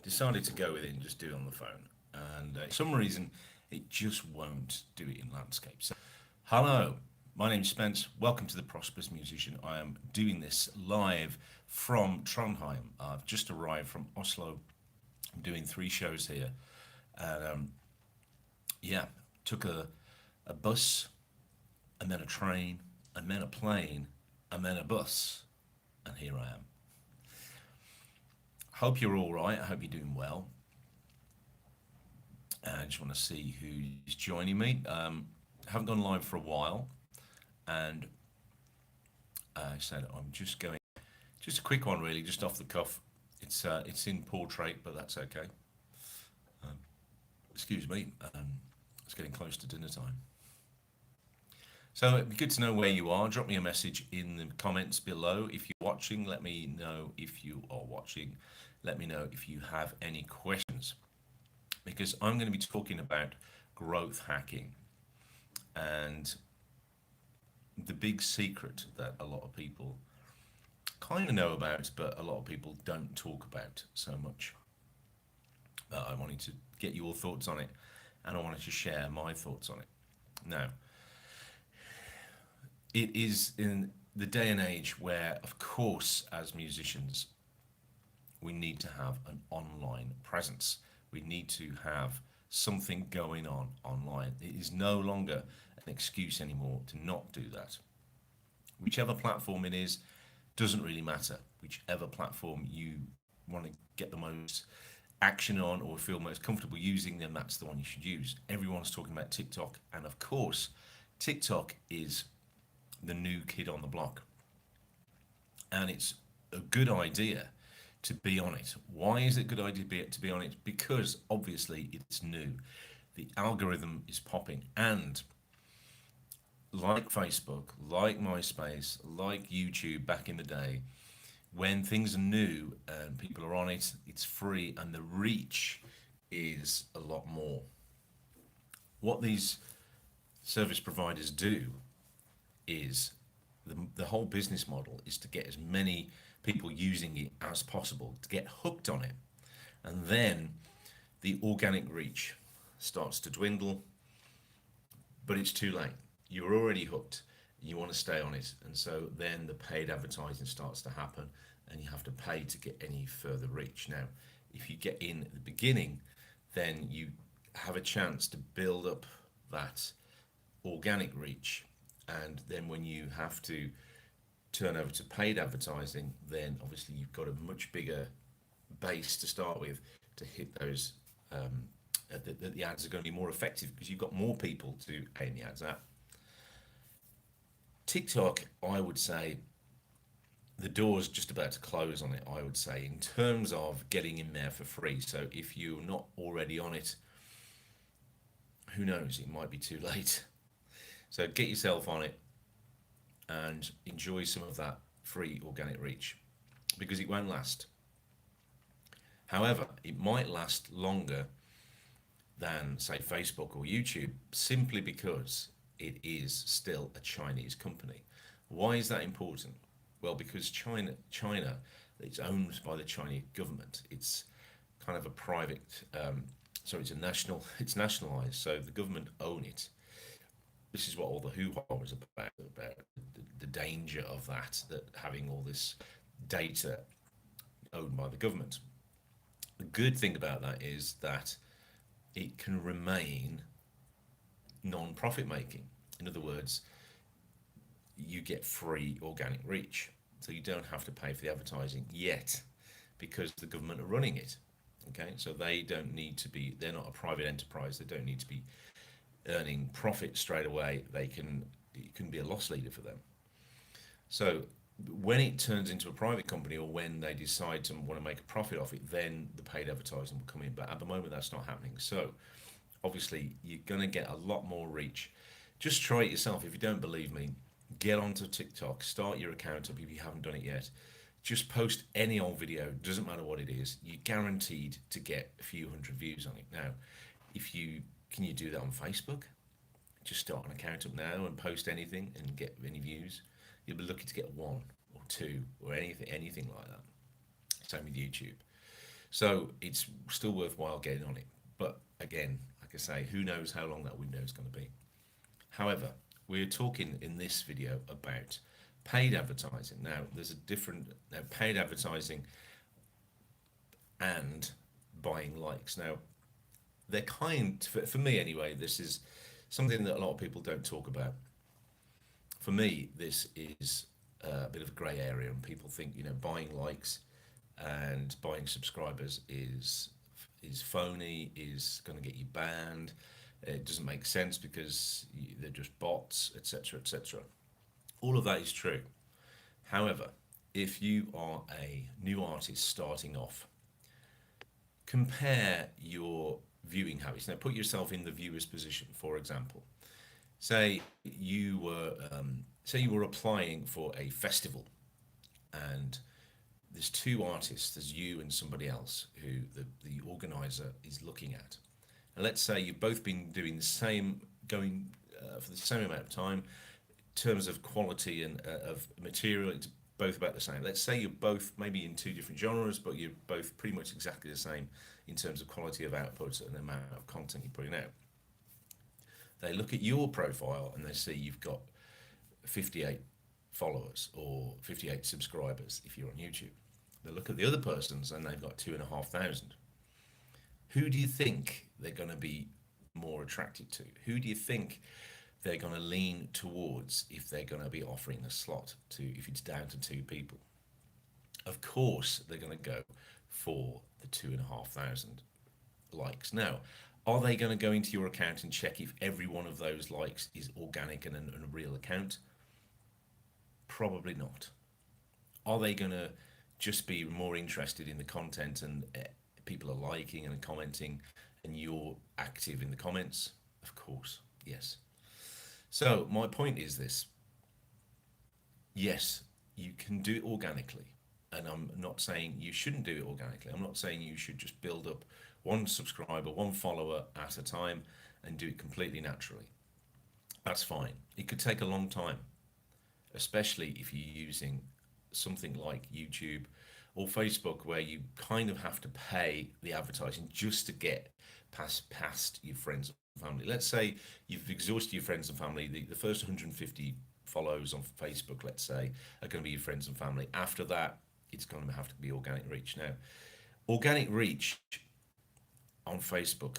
decided to go with it and just do it on the phone. And for some reason, it just won't do it in landscape. So, hello, my name's Spence. Welcome to the Prosperous Musician. I am doing this live from Trondheim. I've just arrived from Oslo. I'm doing 3 shows here. And yeah, took a bus, and then a train, and then a plane, and then a bus. And here I am. Hope you're all right. I hope you're doing well. I just want to see who's joining me. Haven't gone live for a while, and I said I'm just going. Just a quick one, really, just off the cuff. It's in portrait, but that's okay. Um, Excuse me. It's getting close to dinner time. So it'd be good to know where you are. Drop me a message in the comments below. If you're watching, let me know if you are watching. Let me know if you have any questions, because I'm going to be talking about growth hacking and the big secret that a lot of people kind of know about, but a lot of people don't talk about so much. I wanted to get your thoughts on it, and I wanted to share my thoughts on it. Now, it is in the day and age where, of course, as musicians, we need to have an online presence. We need to have something going on online. It is no longer an excuse anymore to not do that. Whichever platform it is, doesn't really matter. Whichever platform you want to get the most action on or feel most comfortable using, then that's the one you should use. Everyone's talking about TikTok, and of course, TikTok is the new kid on the block, and it's a good idea to be on it. Why is it a good idea to be on it? Because obviously it's new. The algorithm is popping, and like Facebook, like MySpace, like YouTube back in the day, when things are new and people are on it, it's free, and the reach is a lot more. What these service providers do is the whole business model is to get as many people using it as possible, to get hooked on it, and then the organic reach starts to dwindle, but it's too late. You're already hooked, you want to stay on it, and so then the paid advertising starts to happen, and you have to pay to get any further reach. Now, if you get in at the beginning, then you have a chance to build up that organic reach, and then when you have to turn over to paid advertising, then obviously you've got a much bigger base to start with to hit those. The ads are going to be more effective because you've got more people to aim the ads at. TikTok, I would say, the door's just about to close on it, I would say, in terms of getting in there for free. So if you're not already on it, who knows, it might be too late. So get yourself on it and enjoy some of that free organic reach, because it won't last. However, it might last longer than, say, Facebook or YouTube, simply because it is still a Chinese company. Why is that important? Well, because China, it's owned by the Chinese government. It's kind of a private, it's nationalized, so the government own it. This is what all the hoo-ha is about the danger of that having all this data owned by the government. The good thing about that is that it can remain non-profit making. In other words, you get free organic reach, so you don't have to pay for the advertising yet, because the government are running it. Okay, so they don't need to be, they're not a private enterprise, they don't need to be earning profit straight away. It can be a loss leader for them. So when it turns into a private company, or when they decide to want to make a profit off it, then the paid advertising will come in. But at the moment, that's not happening. So obviously, you're going to get a lot more reach. Just try it yourself. If you don't believe me, get onto TikTok, start your account up if you haven't done it yet. Just post any old video, doesn't matter what it is. You're guaranteed to get a few hundred views on it. Now, can you do that on Facebook? Just start an account up now and post anything and get any views. You'll be lucky to get one or two or anything like that. Same with YouTube. So it's still worthwhile getting on it. But again, like I say, who knows how long that window is going to be. However, we're talking in this video about paid advertising. Now, there's a different paid advertising and buying likes. Now, they're for me anyway, this is something that a lot of people don't talk about. For me, this is a bit of a grey area, and people think buying likes and buying subscribers is phony, is going to get you banned. It doesn't make sense because they're just bots, etc., etc. All of that is true. However, if you are a new artist starting off, compare your viewing habits. Now, put yourself in the viewer's position. For example, say you were applying for a festival, and there's two artists, there's you and somebody else who the organizer is looking at. And let's say you've both been doing the same, going for the same amount of time. In terms of quality and of material, it's both about the same. Let's say you're both maybe in two different genres, but you're both pretty much exactly the same in terms of quality of output and the amount of content you're putting out. They look at your profile and they see you've got 58 followers or 58 subscribers if you're on YouTube. They look at the other person's and they've got 2,500. Who do you think they're going to be more attracted to? Who do you think they're going to lean towards if they're going to be offering a slot to, if it's down to two people? Of course, they're going to go for the 2,500 likes. Now, are they going to go into your account and check if every one of those likes is organic and a real account? Probably not. Are they going to just be more interested in the content and people are liking and commenting and you're active in the comments? Of course, yes. So my point is this. Yes, you can do it organically. And I'm not saying you shouldn't do it organically. I'm not saying you should just build up one subscriber, one follower at a time and do it completely naturally. That's fine. It could take a long time, especially if you're using something like YouTube or Facebook, where you kind of have to pay the advertising just to get past your friends and family. Let's say you've exhausted your friends and family. The first 150 follows on Facebook, let's say, are going to be your friends and family. After that, it's going to have to be organic reach. Now, organic reach on Facebook,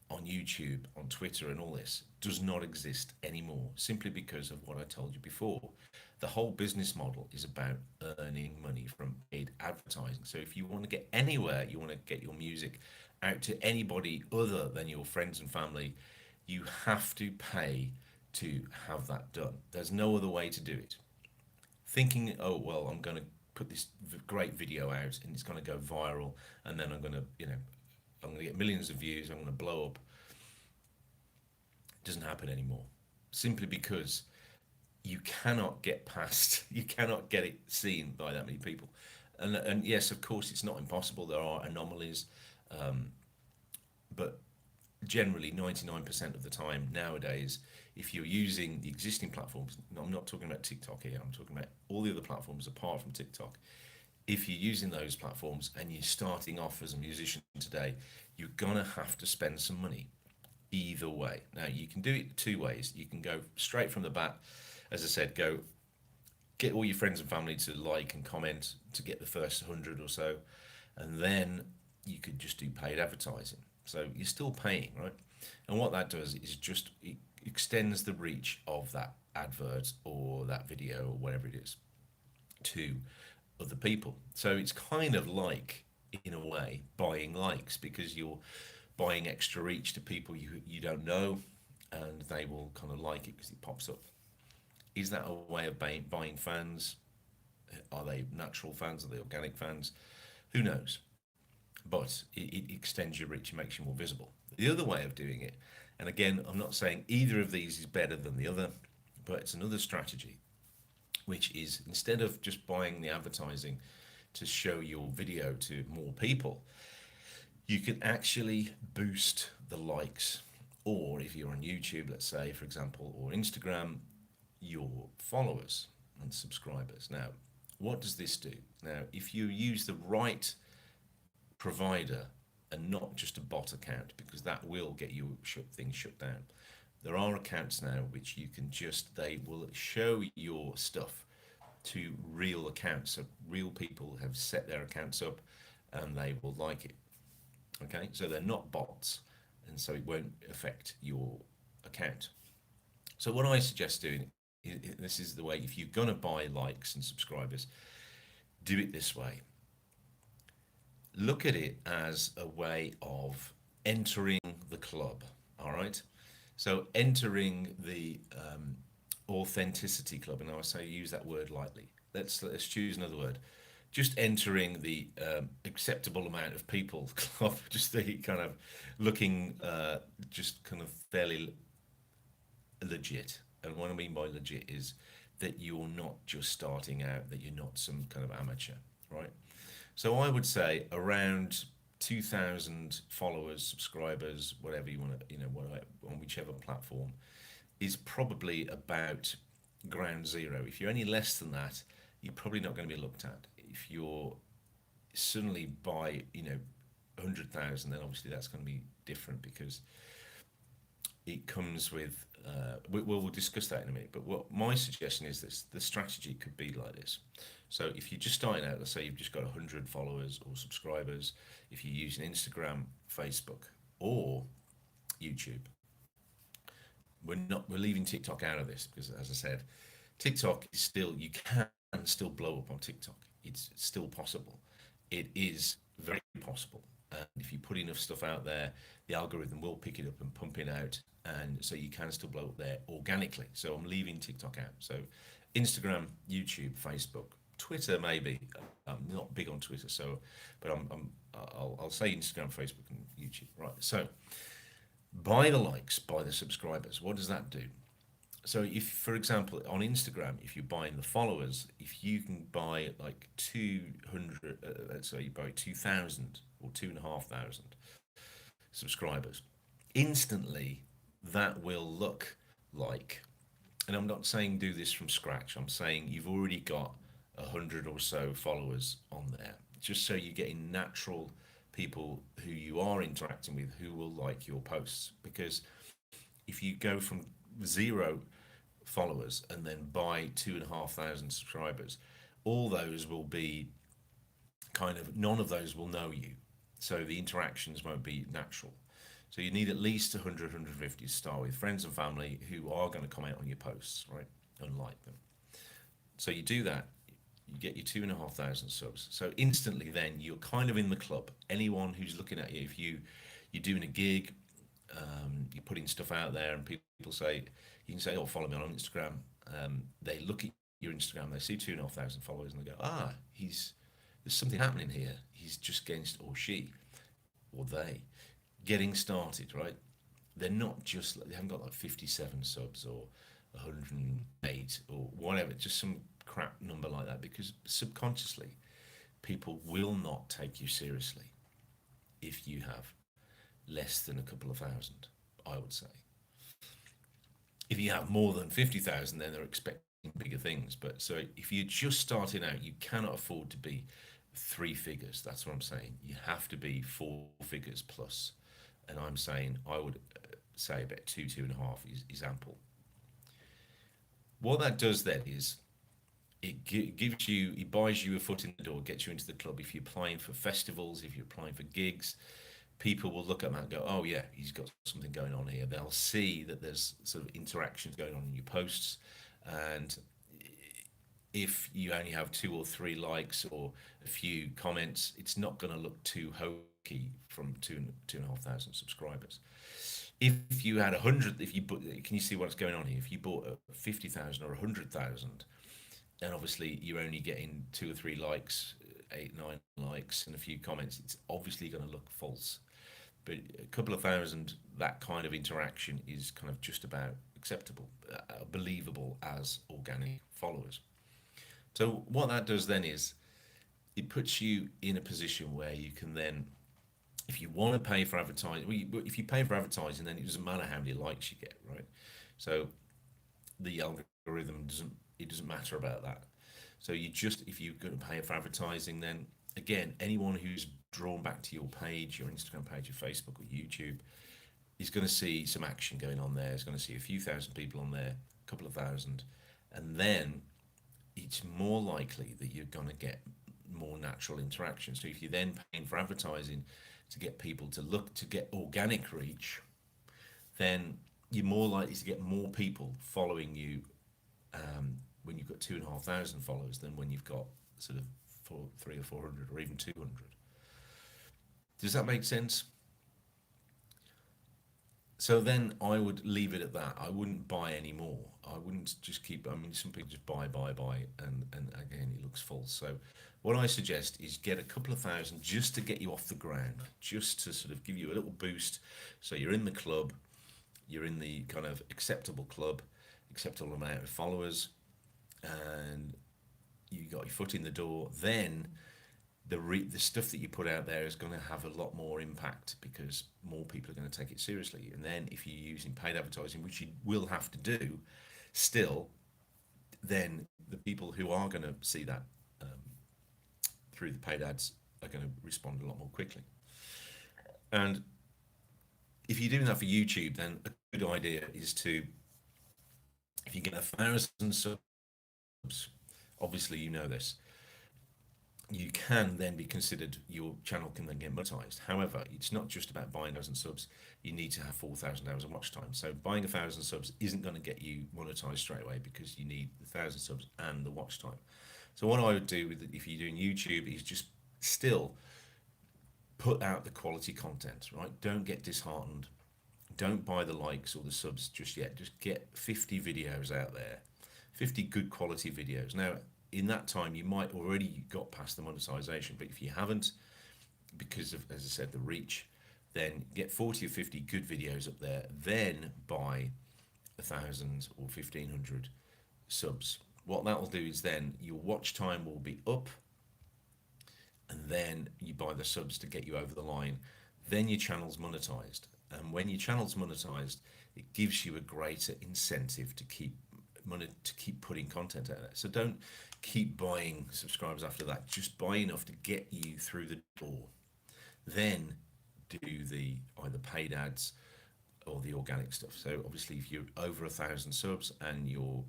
on YouTube, on Twitter, and all this does not exist anymore, simply because of what I told you before. The whole business model is about earning money from paid advertising. So if you want to get anywhere, you want to get your music out to anybody other than your friends and family, you have to pay to have that done. There's no other way to do it. Thinking, oh, well, I'm going to put this great video out and it's going to go viral, and then I'm going to get millions of views, I'm going to blow up. It doesn't happen anymore. Simply because you cannot get past, you cannot get it seen by that many people. And yes, of course, it's not impossible. There are anomalies, but generally 99% of the time nowadays, if you're using the existing platforms, I'm not talking about TikTok here, I'm talking about all the other platforms apart from TikTok. If you're using those platforms and you're starting off as a musician today, you're gonna have to spend some money either way. Now, you can do it two ways. You can go straight from the bat, as I said, go get all your friends and family to like and comment to get the first 100 or so, and then you could just do paid advertising. So you're still paying, right? And what that does is just it extends the reach of that advert or that video or whatever it is to other people. So it's kind of like, in a way, buying likes, because you're buying extra reach to people you don't know, and they will kind of like it because it pops up. Is that a way of buying fans? Are they natural fans? Are they organic fans? Who knows? But it extends your reach and makes you more visible. The other way of doing it, and again, I'm not saying either of these is better than the other, but it's another strategy, which is, instead of just buying the advertising to show your video to more people, you can actually boost the likes. Or if you're on YouTube, let's say, for example, or Instagram, your followers and subscribers. Now, what does this do? Now, if you use the right provider and not just a bot account, because that will get you things shut down. There are accounts now which you can just, they will show your stuff to real accounts. So real people have set their accounts up and they will like it. Okay, so they're not bots, and so it won't affect your account. So what I suggest doing, this is the way, if you're going to buy likes and subscribers, do it this way. Look at it as a way of entering the club, all right? So entering the authenticity club, and I say use that word lightly. Let's choose another word. Just entering the acceptable amount of people club, just the kind of looking just kind of fairly legit. And what I mean by legit is that you're not just starting out, that you're not some kind of amateur, right? So I would say around 2,000 followers, subscribers, whatever you want to, whatever, on whichever platform, is probably about ground zero. If you're any less than that, you're probably not going to be looked at. If you're suddenly by, 100,000, then obviously that's going to be different, because it comes with, we'll discuss that in a minute, but what my suggestion is this, the strategy could be like this. So if you're just starting out, let's say you've just got 100 followers or subscribers, if you're using Instagram, Facebook, or YouTube, we're leaving TikTok out of this, because as I said, TikTok is still, you can still blow up on TikTok. It's still possible. It is very possible. And if you put enough stuff out there, the algorithm will pick it up and pump it out. And so you can still blow up there organically. So I'm leaving TikTok out. So Instagram, YouTube, Facebook, Twitter, maybe. I'm not big on Twitter, so, but I'll say Instagram, Facebook, and YouTube. Right. So buy the likes, buy the subscribers. What does that do? So if, for example, on Instagram, if you're buying the followers, if you can buy like 200, let's say you buy 2,000 or 2,500 subscribers, instantly that will look like, and I'm not saying do this from scratch, I'm saying you've already got 100 or so followers on there, just so you're getting natural people who you are interacting with who will like your posts. Because if you go from 0 followers and then buy 2,500 subscribers, all those will be kind of, none of those will know you, so the interactions won't be natural. So you need at least 100, 150 to start with, friends and family who are going to comment on your posts, right, and like them. So you do that, you get your 2,500 subs. So instantly then you're kind of in the club. Anyone who's looking at you, if you're doing a gig, you're putting stuff out there, and people say, you can say, "Oh, follow me on Instagram." They look at your Instagram, they see 2,500 followers, and they go, "Ah, there's something happening here. He's just getting, or she, or they, getting started, right? They're not just, they haven't got like 57 subs or 108 or whatever, just some crap number like that, because subconsciously people will not take you seriously if you have less than a couple of thousand, I would say. If you have more than 50,000, then they're expecting bigger things. But so if you're just starting out, you cannot afford to be 3 figures. That's what I'm saying. You have to be 4 figures plus. And I'm saying, I would say about 2.5 is ample. What that does then is gives you, it buys you a foot in the door, gets you into the club. If you're applying for festivals, if you're applying for gigs, people will look at that and go, "Oh yeah, he's got something going on here." They'll see that there's sort of interactions going on in your posts, and if you only have 2 or 3 likes or a few comments, it's not going to look too hokey from 2,500 subscribers. If you had 100, if you bought, can you see what's going on here? If you bought 50,000 or 100,000, then obviously you're only getting 2 or 3 likes, 8, 9 likes, and a few comments. It's obviously going to look false. But a couple of thousand, that kind of interaction is kind of just about acceptable, believable as organic followers. So what that does then is it puts you in a position where you can then, if you want to pay for advertising, if you pay for advertising, then it doesn't matter how many likes you get, right? So the algorithm doesn't matter about that. So you just, if you're going to pay for advertising, then again, anyone who's drawn back to your page, your Instagram page, your Facebook or YouTube, he's going to see some action going on there. He's going to see a few thousand people on there, a couple of thousand, and then it's more likely that you're going to get more natural interaction. So if you're then paying for advertising to get people to look to get organic reach, then you're more likely to get more people following you when you've got 2,500 followers than when you've got sort of three or 400 or even 200. Does that make sense? So then I would leave it at that. I wouldn't buy any more. I wouldn't just keep. I mean, some people just buy, and again, it looks false. So, what I suggest is get a couple of thousand just to get you off the ground, just to sort of give you a little boost. So you're in the club, you're in the kind of acceptable club, acceptable amount of followers, and you got your foot in the door. Then the stuff that you put out there is going to have a lot more impact because more people are going to take it seriously. And then if you're using paid advertising, which you will have to do, still, then the people who are going to see that through the paid ads are going to respond a lot more quickly. And if you're doing that for YouTube, then a good idea is to, if you get 1,000 subs, obviously you know this, you can then be considered, your channel can then get monetized. However, it's not just about buying 1,000 subs. You need to have 4,000 hours of watch time. So buying 1,000 subs isn't going to get you monetized straight away because you need 1,000 subs and the watch time. So what I would do with if you're doing YouTube is just still put out the quality content, right? Don't get disheartened. Don't buy the likes or the subs just yet. Just get 50 videos out there, 50 good quality videos. Now, in that time, you might already got past the monetization, but if you haven't, because of, as I said, the reach, then get 40 or 50 good videos up there, then buy 1,000 or 1,500 subs. What that will do is then your watch time will be up, and then you buy the subs to get you over the line. Then your channel's monetized, and when your channel's monetized, it gives you a greater incentive to keep putting content out there. So don't keep buying subscribers after that. Just buy enough to get you through the door. Then do the either paid ads or the organic stuff. So obviously, if you're over 1,000 subs and you're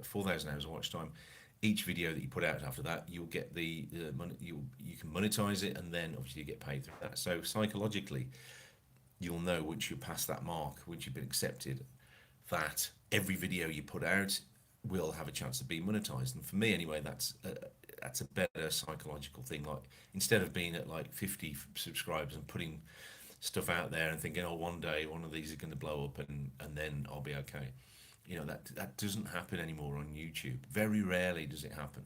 4,000 hours of watch time, each video that you put out after that, you'll get the money. You can monetize it, and then obviously you get paid through that. So psychologically, you'll know once you're past that mark, once you've been accepted, that every video you put out will have a chance of being monetized. And for me anyway, that's a better psychological thing. Like, instead of being at like 50 subscribers and putting stuff out there and thinking, oh, one day one of these is going to blow up and then I'll be okay. You know, that doesn't happen anymore on YouTube. Very rarely does it happen.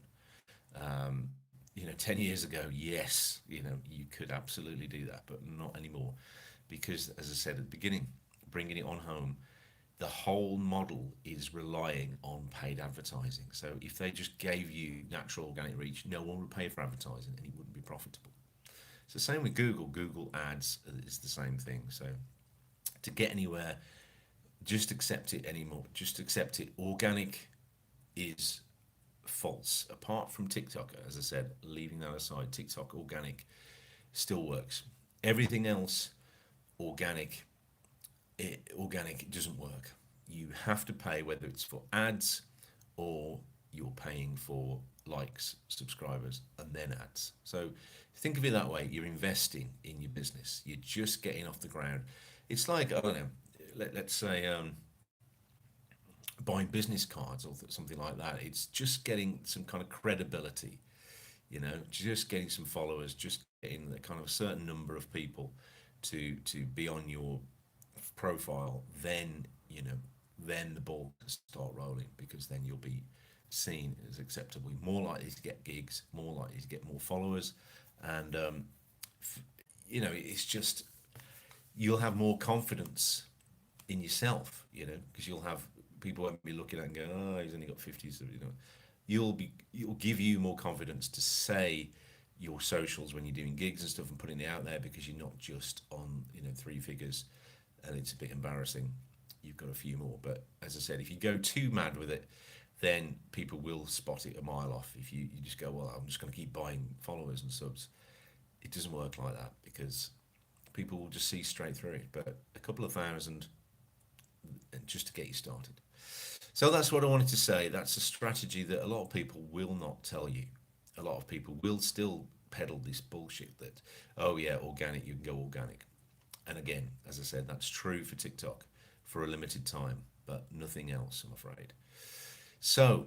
10 years ago, yes, you could absolutely do that, but not anymore, because as I said at the beginning, bringing it on home, the whole model is relying on paid advertising. So if they just gave you natural organic reach, no one would pay for advertising and it wouldn't be profitable. It's the same with Google. Google Ads is the same thing. So to get anywhere, just accept it anymore. Just accept it. Organic is false. Apart from TikTok, as I said, leaving that aside, TikTok organic still works. Everything else, organic doesn't work. You have to pay, whether it's for ads or you're paying for likes, subscribers, and then ads. So think of it that way. You're investing in your business. You're just getting off the ground. It's like, I don't know, let's say buying business cards or something like that. It's just getting some kind of credibility, just getting some followers, just getting the kind of a certain number of people to be on your profile. Then then the ball can start rolling, because then you'll be seen as acceptable, more likely to get gigs, more likely to get more followers, and it's just, you'll have more confidence in yourself, because you'll have people won't be looking at and going, oh, he's only got 50, so you'll give you more confidence to say your socials when you're doing gigs and stuff and putting it out there, because you're not just on 3 figures and it's a bit embarrassing. You've got a few more. But as I said, if you go too mad with it, then people will spot it a mile off. If you just go, well, I'm just going to keep buying followers and subs, it doesn't work like that because people will just see straight through it. But a couple of thousand just to get you started. So that's what I wanted to say. That's a strategy that a lot of people will not tell you. A lot of people will still peddle this bullshit that, oh yeah, organic, you can go organic. And again, as I said, that's true for TikTok for a limited time, but nothing else, I'm afraid. So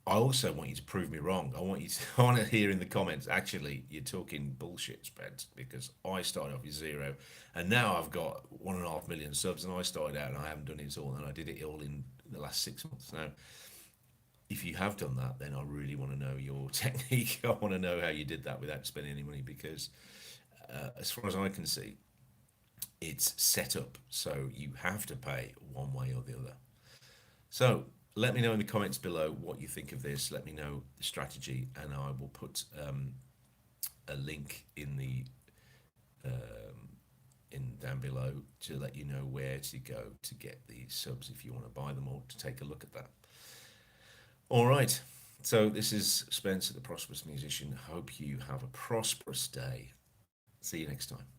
I also want you to prove me wrong. I want you to, I want to hear in the comments, actually, you're talking bullshit, Spence, because I started off with zero and now I've got 1.5 million subs and I started out and I haven't done it all and I did it all in the last 6 months. Now, if you have done that, then I really want to know your technique. I want to know how you did that without spending any money because as far as I can see, it's set up. So you have to pay one way or the other. So let me know in the comments below what you think of this. Let me know the strategy, and I will put a link in the in down below to let you know where to go to get these subs if you want to buy them or to take a look at that. All right. So this is Spencer, the Prosperous Musician. Hope you have a prosperous day. See you next time.